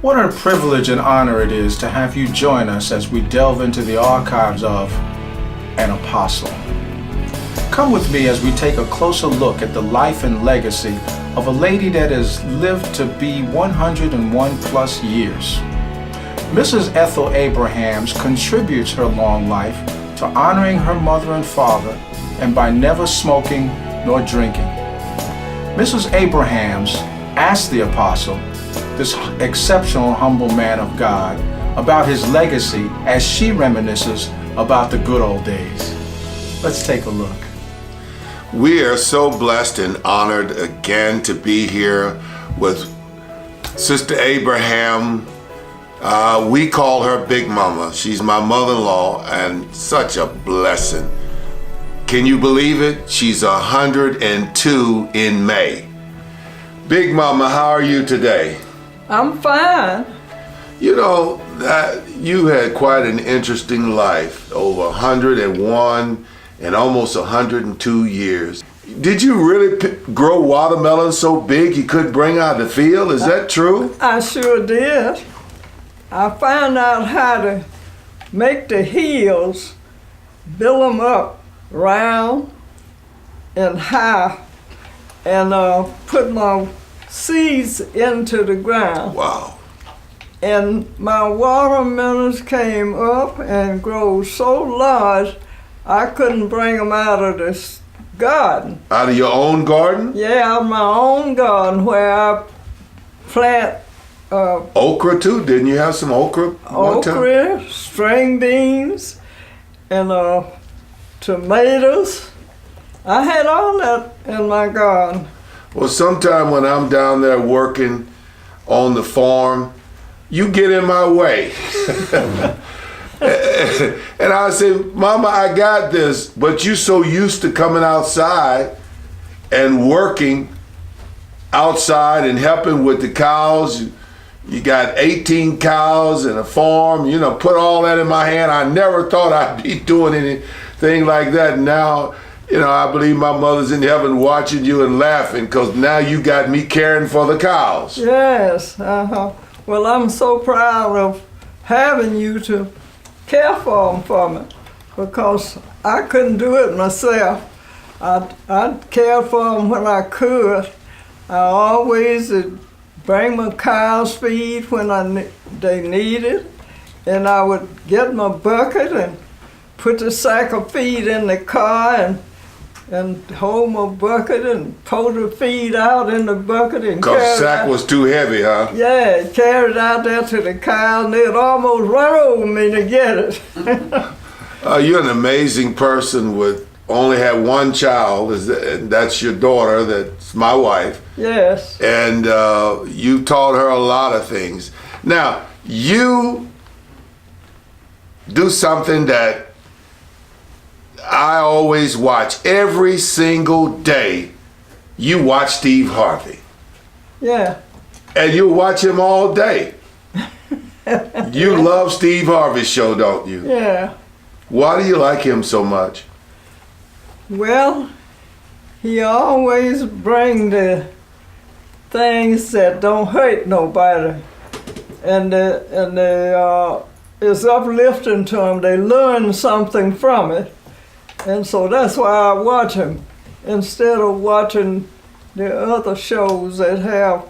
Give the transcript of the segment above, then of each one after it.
What a privilege and honor it is to have you join us as we delve into the archives of an apostle. Come with me as we take a closer look at the life and legacy of a lady that has lived to be 101 plus years. Mrs. Ethel Abrahams contributes her long life to honoring her mother and father, and by never smoking nor drinking. Mrs. Abrahams asked the apostle, this exceptional humble man of God, about his legacy as she reminisces about the good old days. Let's take a look. We are so blessed and honored again to be here with Sister Abraham. We call her Big Mama. She's my mother-in-law and such a blessing. Can you believe it? She's 102 in May. Big Mama, how are you today? I'm fine. You know, you had quite an interesting life, over 101 and almost 102 years. Did you really grow watermelons so big you couldn't bring out the field? Is that true? I sure did. I found out how to make the hills, build them up round and high, and put my seeds into the ground. Wow. And my watermelons came up and grew so large I couldn't bring them out of this garden. Out of your own garden? Yeah, out of my own garden where I plant okra too? Didn't you have some okra? okra, string beans, and tomatoes. I had all that in my garden. Well, sometime when I'm down there working on the farm, you get in my way. And I say, Mama, I got this, but you so used to coming outside and working outside and helping with the cows. You got 18 cows and a farm, put all that in my hand. I never thought I'd be doing anything like that. Now, I believe my mother's in heaven watching you and laughing because now you got me caring for the cows. Yes, Well, I'm so proud of having you to care for them for me because I couldn't do it myself. I cared for them when I could. I always bring my cows feed when they needed, and I would get my bucket and put the sack of feed in the car and hold my bucket and pour the feed out in the bucket and because the sack was too heavy, huh? Yeah, carry it out there to the cows and they'd almost run over me to get it. You're an amazing person with only had one child, that's your daughter, that's my wife. Yes. And you taught her a lot of things. Now, you do something that I always watch every single day. You watch Steve Harvey. Yeah. And you watch him all day. You love Steve Harvey's show, don't you? Yeah. Why do you like him so much? Well, he always bring the things that don't hurt nobody, and it's uplifting to them. They learn something from it, and so that's why I watch him instead of watching the other shows that have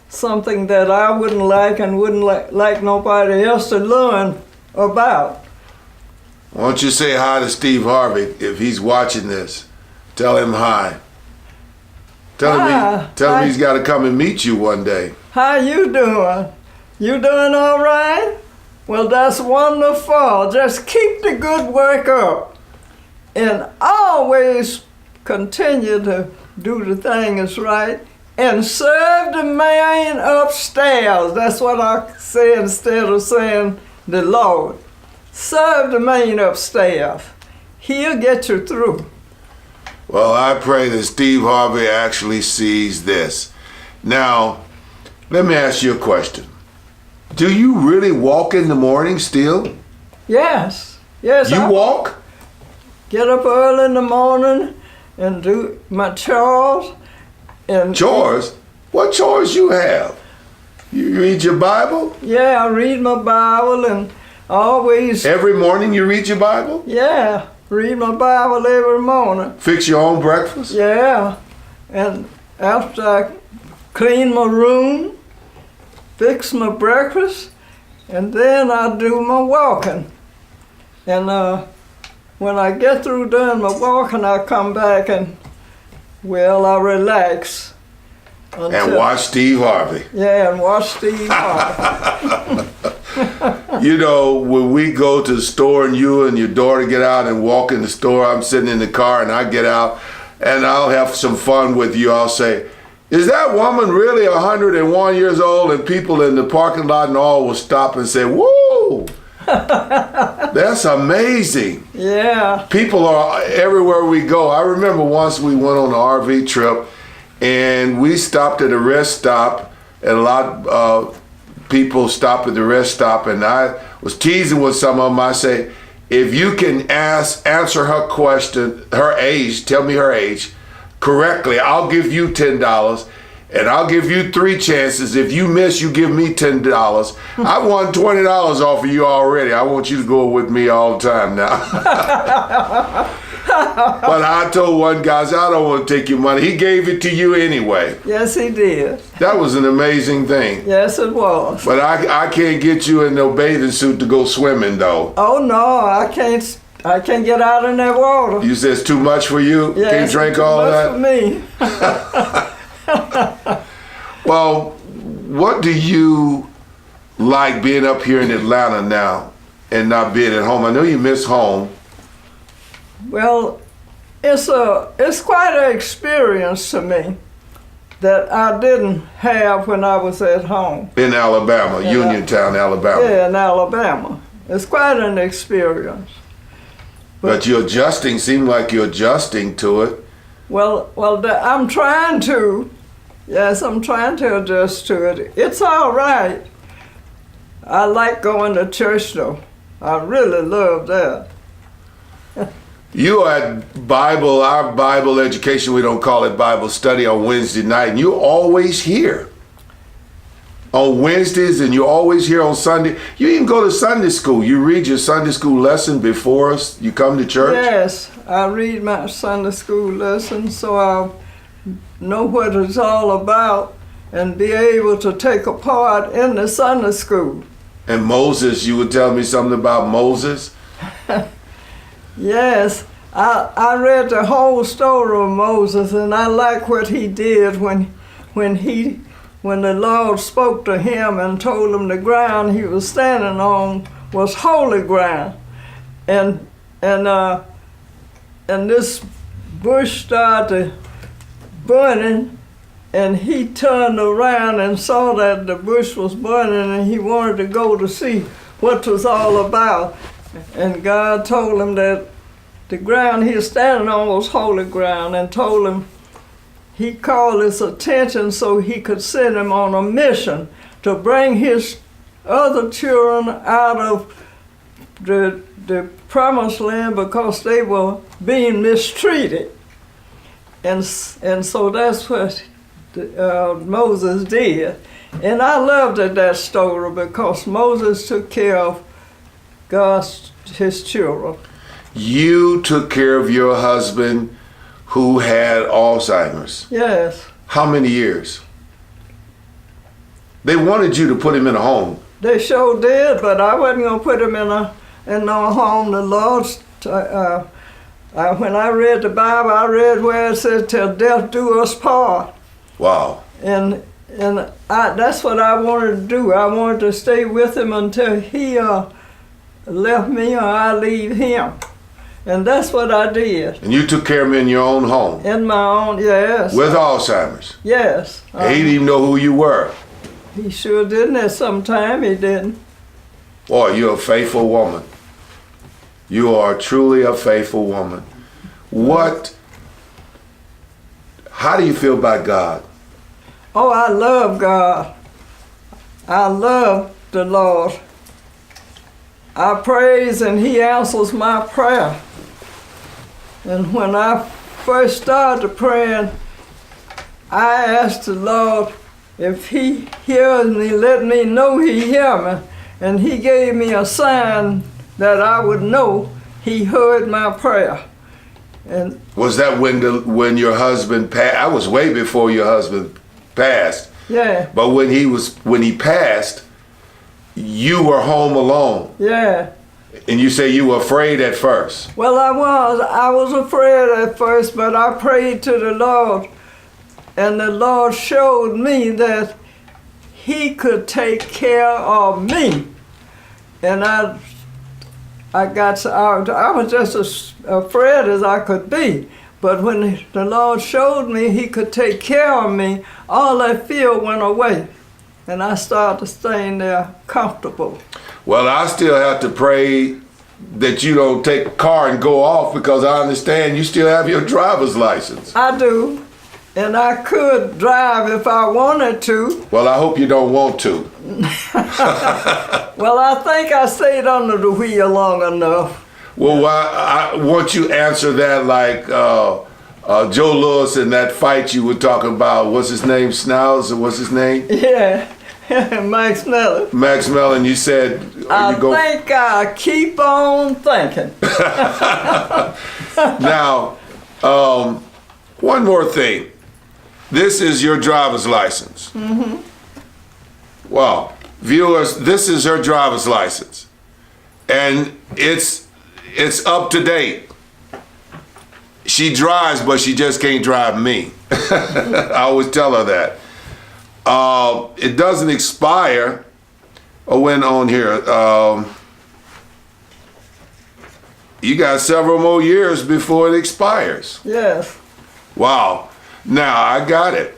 something that I wouldn't like and wouldn't like nobody else to learn about. Why don't you say hi to Steve Harvey if he's watching this? Tell him hi. Tell him he's got to come and meet you one day. How you doing? You doing all right? Well, that's wonderful. Just keep the good work up. And always continue to do the thing that's right. And serve the man upstairs. That's what I say instead of saying the Lord. Serve the man upstairs. He'll get you through. Well, I pray that Steve Harvey actually sees this. Now, let me ask you a question. Do you really walk in the morning still? Yes. Yes. You walk? Get up early in the morning and do my chores. And chores? What chores you have? You read your Bible? Yeah, I read my Bible and always, Every morning you read your Bible? yeah, read my Bible every morning. Fix your own breakfast? Yeah, and after I clean my room, fix my breakfast, and then I do my walking. And when I get through doing my walking, I come back and, well, I relax. And watch Steve Harvey. Yeah, and watch Steve Harvey. You know, when we go to the store and you and your daughter get out and walk in the store, I'm sitting in the car and I get out and I'll have some fun with you. I'll say, is that woman really 101 years old? And people in the parking lot and all will stop and say, whoa, that's amazing. Yeah, People are everywhere we go. I remember once we went on an RV trip and we stopped at a rest stop, and a lot of people stop at the rest stop, and I was teasing with some of them. I say, if you can answer her question, her age, tell me her age, correctly, I'll give you $10, and I'll give you 3 chances. If you miss, you give me $10. I won $20 off of you already. I want you to go with me all the time now. But I told one guy, I said, I don't want to take your money. He gave it to you anyway. yes, he did. That was an amazing thing. Yes, it was. But I can't get you in no bathing suit to go swimming, though. Oh no, I can't get out in that water. You said it's too much for you? Yes, Can't drink it's too all much that? for me. Well, what do you like being up here in Atlanta now and not being at home? I know you miss home. Well, it's quite an experience to me that I didn't have when I was at home. In Alabama, Yeah. Uniontown, Alabama. Yeah, in Alabama. It's quite an experience. But you're adjusting, seem like you're adjusting to it. Well, I'm trying to. Yes, I'm trying to adjust to it. It's all right. I like going to church though. I really love that. You are at our Bible education, we don't call it Bible study, on Wednesday night, and you're always here on Wednesdays, and you're always here on Sunday. You even go to Sunday school. You read your Sunday school lesson before us. You come to church. Yes, I read my Sunday school lesson so I'll know what it's all about and be able to take a part in the Sunday school. And Moses, you would tell me something about Moses? Yes, I read the whole story of Moses, and I like what he did when the Lord spoke to him and told him the ground he was standing on was holy ground, and this bush started burning, and he turned around and saw that the bush was burning, and he wanted to go to see what was all about. And God told him that the ground he was standing on was holy ground, and told him, he called his attention so he could send him on a mission to bring his other children out of the promised land because they were being mistreated. And so that's what Moses did. And I loved that story because Moses took care of his children. You took care of your husband who had Alzheimer's. Yes. How many years? They wanted you to put him in a home. They sure did, but I wasn't gonna put him in no home. The Lord, when I read the Bible, I read where it said, "Till death do us part." Wow. And that's what I wanted to do. I wanted to stay with him until he left me or I leave him. And that's what I did. And you took care of him in your own home? In my own, yes. With Alzheimer's? Yes. He didn't even know who you were? He sure didn't. At some time he didn't. Boy, you're a faithful woman. You are truly a faithful woman. How do you feel about God? Oh, I love God. I love the Lord. I praise and he answers my prayer. And when I first started praying, I asked the Lord if he hears me, let me know he hear me. And he gave me a sign that I would know he heard my prayer. And Was that when your husband passed? I was way before your husband passed. yeah, But when he passed, you were home alone, yeah. and you say you were afraid at first. Well, I was afraid at first, but I prayed to the Lord, and the Lord showed me that he could take care of me. And I was just as afraid as I could be. But when the Lord showed me he could take care of me, all that fear went away. And I started staying there comfortable. Well, I still have to pray that you don't take a car and go off, because I understand you still have your driver's license. I do. And I could drive if I wanted to. Well, I hope you don't want to. Well, I think I stayed under the wheel long enough. Well, I want you to answer that like Joe Louis in that fight you were talking about. What's his name? Snouts, or what's his name? Yeah, Max Mellon. Max Mellon, you said I think I keep on thinking. Now, one more thing. This is your driver's license. Mm-hmm. Well, viewers, this is her driver's license. And it's up to date. She drives, but she just can't drive me. I always tell her that. It doesn't expire. Oh, went on here. You got several more years before it expires. Yes. Wow. Now, I got it.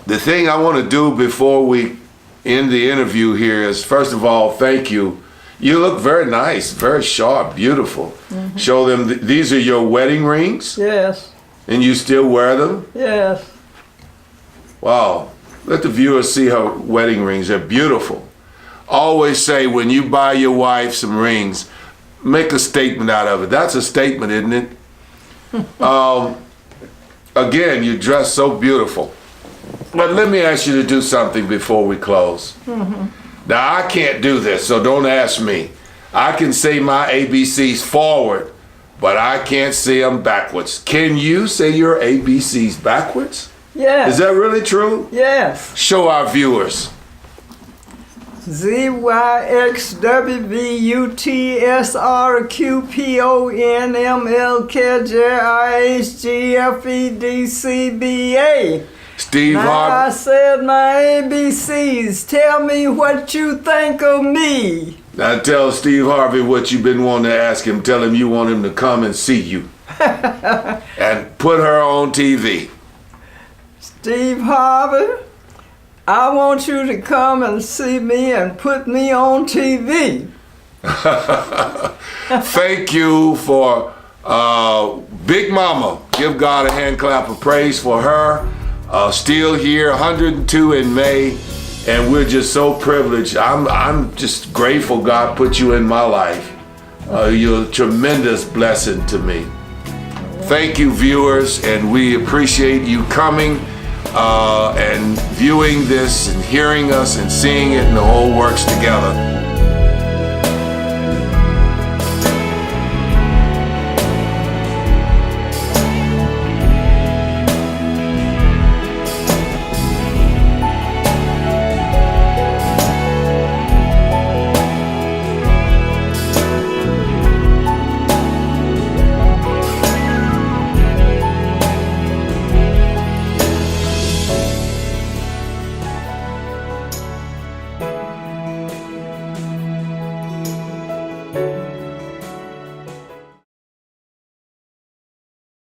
The thing I want to do before we end the interview here is, first of all, thank you. You look very nice, very sharp, beautiful. Mm-hmm. Show them, these are your wedding rings? Yes. And you still wear them? Yes. Wow. Let the viewers see her wedding rings. They're beautiful. Always say, when you buy your wife some rings, make a statement out of it. That's a statement, isn't it? Again, you dress so beautiful. But let me ask you to do something before we close. Mm-hmm. Now, I can't do this, so don't ask me. I can say my ABCs forward, but I can't say them backwards. Can you say your ABCs backwards? Yes. Is that really true? Yes. Show our viewers. ZYXWVUTSRQPONMLKJIHGFEDCBA. Steve Now I Harvey. said my ABCs. Tell me what you think of me. Now tell Steve Harvey what you've been wanting to ask him. Tell him you want him to come and see you. And put her on TV. Steve Harvey, I want you to come and see me and put me on TV. Thank you for Big Mama. Give God a hand clap of praise for her. Still here, 102 in May, and we're just so privileged. I'm just grateful God put you in my life. You're a tremendous blessing to me. Thank you, viewers, and we appreciate you coming and viewing this and hearing us and seeing it, and the whole works together.